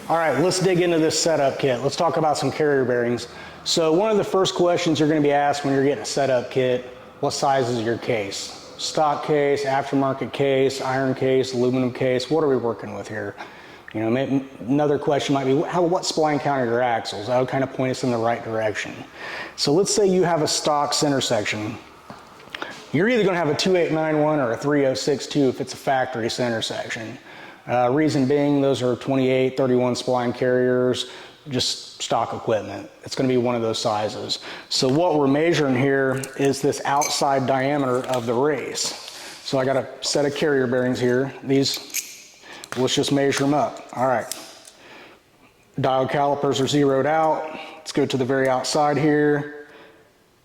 All right, let's dig into this setup kit. Let's talk about some carrier bearings. So one of the first questions you're going to be asked when you're getting a setup kit, what size is your case? Stock case, aftermarket case, iron case, aluminum case, what are we working with here? You know, maybe another question might be, what spline count are your axles? That would kind of point us in the right direction. So let's say you have a stock center section. You're either going to have a 2891 or a 3062 if it's a factory center section. Reason being, those are 28, 31 spline carriers, just stock equipment. It's going to be one of those sizes. So what we're measuring here is this outside diameter of the race. So I got a set of carrier bearings here. These, let's just measure them up. All right. Dial calipers are zeroed out. Let's go to the very outside here.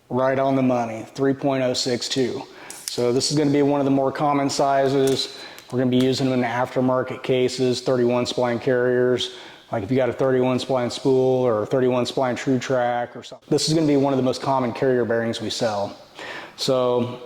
Right on the money, 3.062. So this is going to be one of the more common sizes. We're going to be using them in the aftermarket cases, 31 spline carriers. Like if you got a 31 spline spool or a 31 spline true track or something. This is going to be one of the most common carrier bearings we sell. So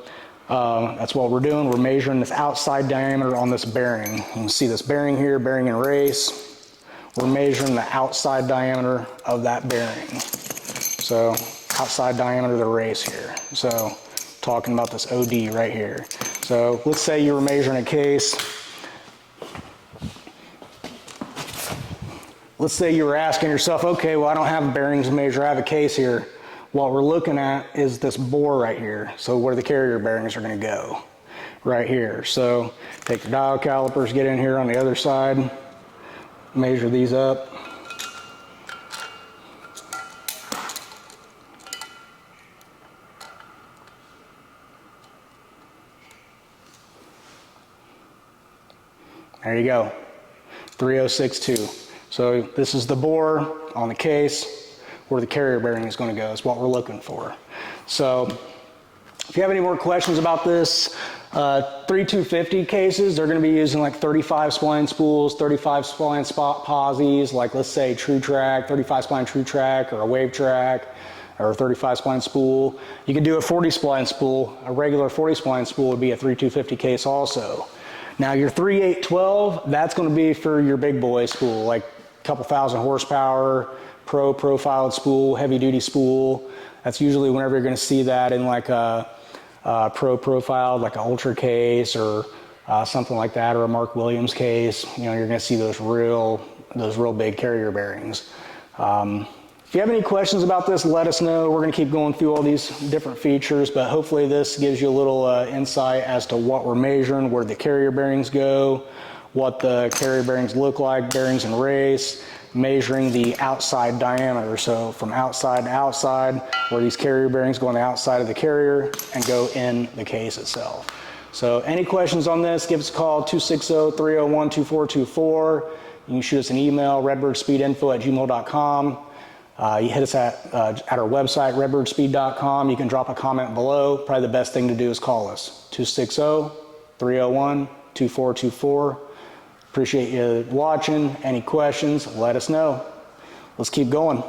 that's what we're doing. We're measuring this outside diameter on this bearing. You can see this bearing here, bearing and race. We're measuring the outside diameter of that bearing. So outside diameter of the race here. So talking about this OD right here. So let's say you were measuring a case. Let's say you were asking yourself, okay, well I don't have bearings to measure, I have a case here. What we're looking at is this bore right here. So where the carrier bearings are going to go, right here. So take your dial calipers, get in here on the other side, measure these up. There you go, 3062. So this is the bore on the case where the carrier bearing is going to go, is what we're looking for. So if you have any more questions about this, 3250 cases, they're going to be using like 35 spline spools, 35 spline spot posies, like let's say True Track, 35 spline True Track or a Wave Track or a 35 spline spool. You can do a 40 spline spool. A regular 40 spline spool would be a 3250 case also. Now your 3812, that's going to be for your big boy spool, like a couple thousand horsepower, profiled spool, heavy duty spool. That's usually whenever you're going to see that in like a profiled, like an Ultra case or something like that, or a Mark Williams case. You know, you're going to see those real big carrier bearings. If you have any questions about this, let us know. We're going to keep going through all these different features, but hopefully this gives you a little insight as to what we're measuring, where the carrier bearings go, what the carrier bearings look like, bearings and race, measuring the outside diameter. So from outside to outside, where these carrier bearings go on the outside of the carrier and go in the case itself. So any questions on this, give us a call, 260-301-2424. You can shoot us an email, redbirdspeedinfo@gmail.com. You hit us at our website, redbirdspeed.com. You can drop a comment below. Probably the best thing to do is call us, 260-301-2424. Appreciate you watching. Any questions, let us know. Let's keep going.